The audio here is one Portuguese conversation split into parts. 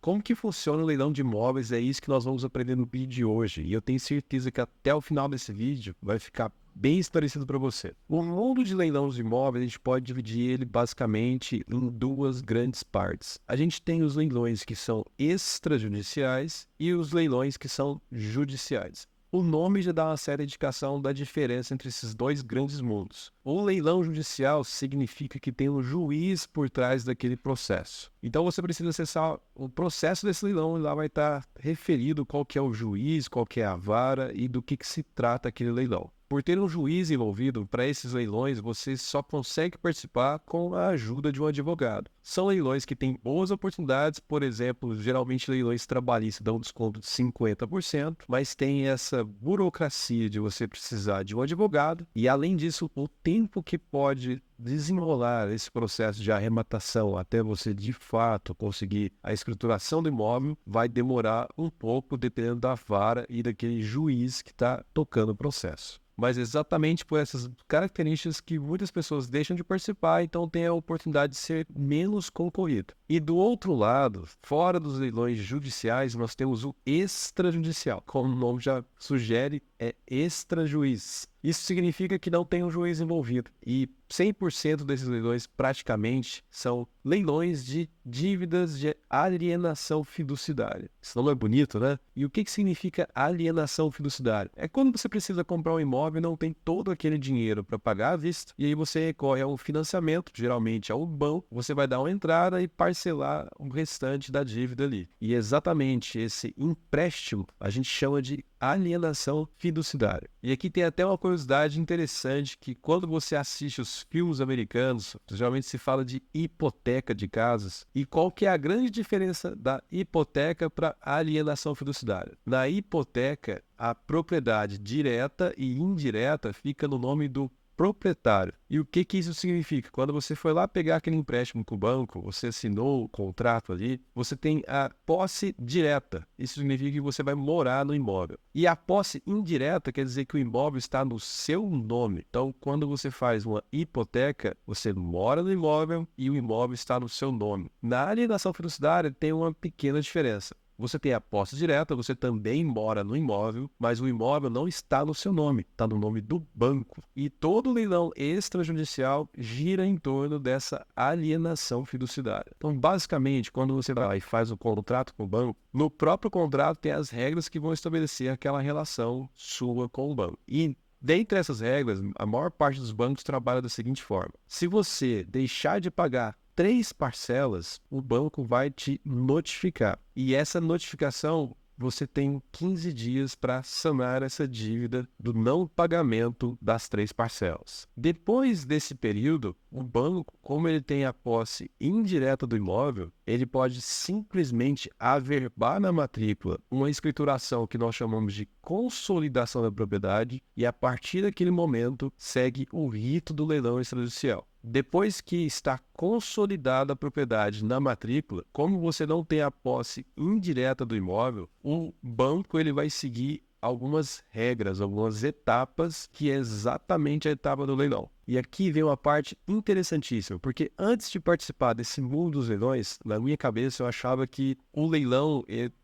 Como que funciona o leilão de imóveis? É isso que nós vamos aprender no vídeo de hoje. E eu tenho certeza que até o final desse vídeo vai ficar bem esclarecido para você. O mundo de leilões de imóveis, a gente pode dividir ele basicamente em duas grandes partes. A gente tem os leilões que são extrajudiciais e os leilões que são judiciais. O nome já dá uma certa indicação da diferença entre esses dois grandes mundos. O leilão judicial significa que tem um juiz por trás daquele processo. Então você precisa acessar o processo desse leilão e lá vai estar referido qual que é o juiz, qual que é a vara e do que se trata aquele leilão. Por ter um juiz envolvido para esses leilões, você só consegue participar com a ajuda de um advogado. São leilões que têm boas oportunidades, por exemplo, geralmente leilões trabalhistas dão desconto de 50%, mas tem essa burocracia de você precisar de um advogado e, além disso, o tempo que pode desenrolar esse processo de arrematação até você de fato conseguir a escrituração do imóvel vai demorar um pouco dependendo da vara e daquele juiz que está tocando o processo. Mas exatamente por essas características que muitas pessoas deixam de participar, então tem a oportunidade de ser menos concorrido. E do outro lado, fora dos leilões judiciais, nós temos o extrajudicial. Como o nome já sugere, é extrajuiz. Isso significa que não tem um juiz envolvido. E 100% desses leilões praticamente são leilões de dívidas de alienação fiduciária. Isso não é bonito, né? E o que significa alienação fiduciária? É quando você precisa comprar um imóvel e não tem todo aquele dinheiro para pagar à vista, e aí você recorre a um financiamento, geralmente a um banco, você vai dar uma entrada e parcelar o restante da dívida ali. E exatamente esse empréstimo a gente chama de alienação fiduciária. E aqui tem até uma curiosidade interessante que quando você assiste os filmes americanos, geralmente se fala de hipoteca de casas. E qual que é a grande diferença da hipoteca para a alienação fiduciária? Na hipoteca, a propriedade direta e indireta fica no nome do proprietário. E o que isso significa? Quando você foi lá pegar aquele empréstimo com o banco, você assinou o contrato ali, você tem a posse direta. Isso significa que você vai morar no imóvel. E a posse indireta quer dizer que o imóvel está no seu nome. Então, quando você faz uma hipoteca, você mora no imóvel e o imóvel está no seu nome. Na alienação fiduciária tem uma pequena diferença. Você tem a posse direta, você também mora no imóvel, mas o imóvel não está no seu nome, está no nome do banco. E todo leilão extrajudicial gira em torno dessa alienação fiduciária. Então, basicamente, quando você vai lá e faz o contrato com o banco, no próprio contrato tem as regras que vão estabelecer aquela relação sua com o banco. E dentre essas regras, a maior parte dos bancos trabalha da seguinte forma: se você deixar de pagar 3 parcelas, o banco vai te notificar. E essa notificação, você tem 15 dias para sanar essa dívida do não pagamento das 3 parcelas. Depois desse período, o banco, como ele tem a posse indireta do imóvel, ele pode simplesmente averbar na matrícula uma escrituração que nós chamamos de consolidação da propriedade e, a partir daquele momento, segue o rito do leilão extrajudicial. Depois que está consolidada a propriedade na matrícula, como você não tem a posse indireta do imóvel, o banco ele vai seguir algumas regras, algumas etapas, que é exatamente a etapa do leilão. E aqui vem uma parte interessantíssima, porque antes de participar desse mundo dos leilões, na minha cabeça eu achava que o leilão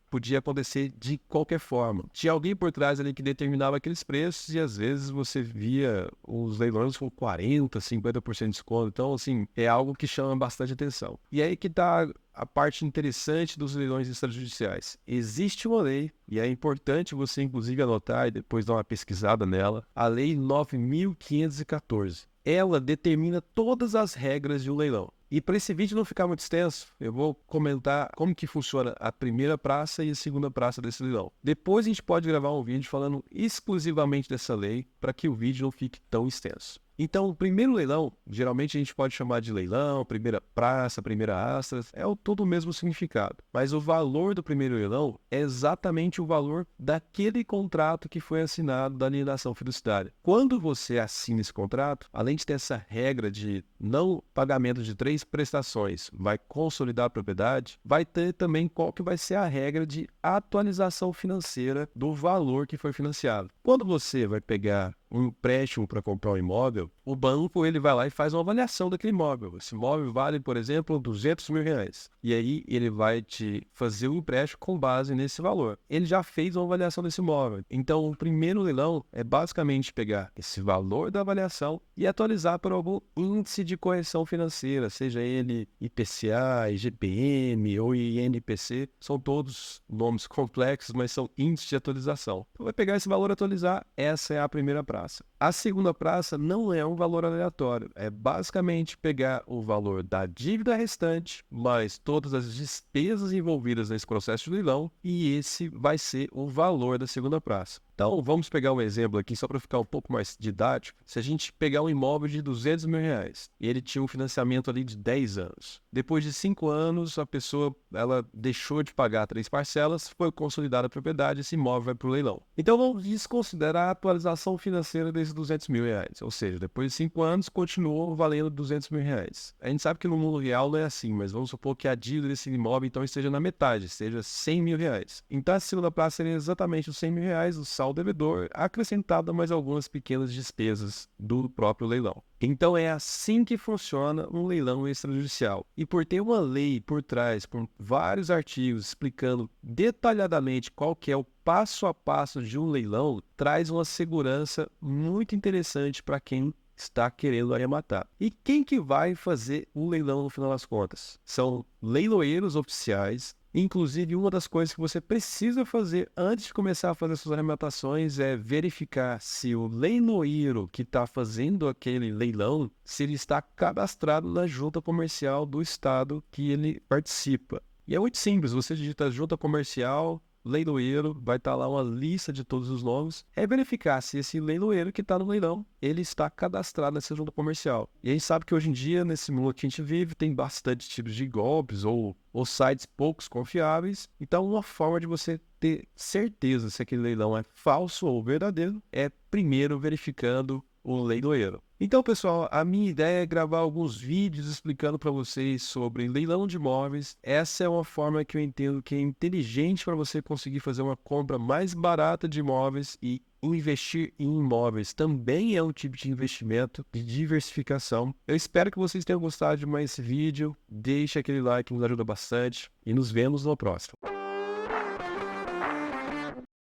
podia acontecer de qualquer forma. Tinha alguém por trás ali que determinava aqueles preços e às vezes você via os leilões com 40%, 50% de desconto. Então, assim, é algo que chama bastante atenção. E aí que está a parte interessante dos leilões extrajudiciais. Existe uma lei, e é importante você inclusive anotar e depois dar uma pesquisada nela, a Lei 9.514. Ela determina todas as regras de um leilão. E para esse vídeo não ficar muito extenso, eu vou comentar como que funciona a primeira praça e a segunda praça desse leilão. Depois a gente pode gravar um vídeo falando exclusivamente dessa lei para que o vídeo não fique tão extenso. Então, o primeiro leilão, geralmente a gente pode chamar de leilão, primeira praça, primeira astra, todo o mesmo significado. Mas o valor do primeiro leilão é exatamente o valor daquele contrato que foi assinado da alienação fiduciária. Quando você assina esse contrato, além de ter essa regra de não pagamento de 3 prestações, vai consolidar a propriedade, vai ter também qual que vai ser a regra de atualização financeira do valor que foi financiado. Quando você vai pegar um empréstimo para comprar um imóvel, o banco ele vai lá e faz uma avaliação daquele imóvel. Esse imóvel vale, por exemplo, R$ 200.000. E aí ele vai te fazer o empréstimo com base nesse valor. Ele já fez uma avaliação desse imóvel. Então, o primeiro leilão é basicamente pegar esse valor da avaliação e atualizar por algum índice de correção financeira, seja ele IPCA, IGPM ou INPC. São todos nomes complexos, mas são índices de atualização. Então, vai pegar esse valor e atualizar. Essa é a primeira praça. A segunda praça não é um valor aleatório. É basicamente pegar o valor da dívida restante, mais todas as despesas envolvidas nesse processo de leilão, e esse vai ser o valor da segunda praça. Então, vamos pegar um exemplo aqui, só para ficar um pouco mais didático. Se a gente pegar um imóvel de R$ 200.000, e ele tinha um financiamento ali de 10 anos. Depois de 5 anos, a pessoa ela deixou de pagar 3 parcelas, foi consolidada a propriedade, esse imóvel vai para o leilão. Então, vamos desconsiderar a atualização financeira desses R$ 200.000. Ou seja, depois de 5 anos, continuou valendo R$ 200.000. A gente sabe que no mundo real não é assim, mas vamos supor que a dívida desse imóvel então esteja na metade, seja R$ 100.000. Então, a segunda praça seria exatamente os R$ 100.000, o saldo devedor, acrescentado a mais algumas pequenas despesas do próprio leilão. Então é assim que funciona um leilão extrajudicial. E por ter uma lei por trás, com vários artigos explicando detalhadamente qual que é o passo a passo de um leilão, traz uma segurança muito interessante para quem está querendo arrematar. E quem que vai fazer o leilão no final das contas? São leiloeiros oficiais. Inclusive, uma das coisas que você precisa fazer antes de começar a fazer suas arrematações é verificar se o leiloeiro que está fazendo aquele leilão, se ele está cadastrado na junta comercial do estado que ele participa. E é muito simples, você digita junta comercial, leiloeiro, vai estar lá uma lista de todos os nomes, é verificar se esse leiloeiro que está no leilão, ele está cadastrado nessa junta comercial. E a gente sabe que hoje em dia, nesse mundo que a gente vive, tem bastante tipos de golpes ou sites poucos confiáveis. Então, uma forma de você ter certeza se aquele leilão é falso ou verdadeiro é primeiro verificando o leiloeiro. Então, pessoal, a minha ideia é gravar alguns vídeos explicando para vocês sobre leilão de imóveis. Essa é uma forma que eu entendo que é inteligente para você conseguir fazer uma compra mais barata de imóveis, e investir em imóveis também é um tipo de investimento de diversificação. Eu espero que vocês tenham gostado de mais esse vídeo. Deixe aquele like que nos ajuda bastante e nos vemos no próximo.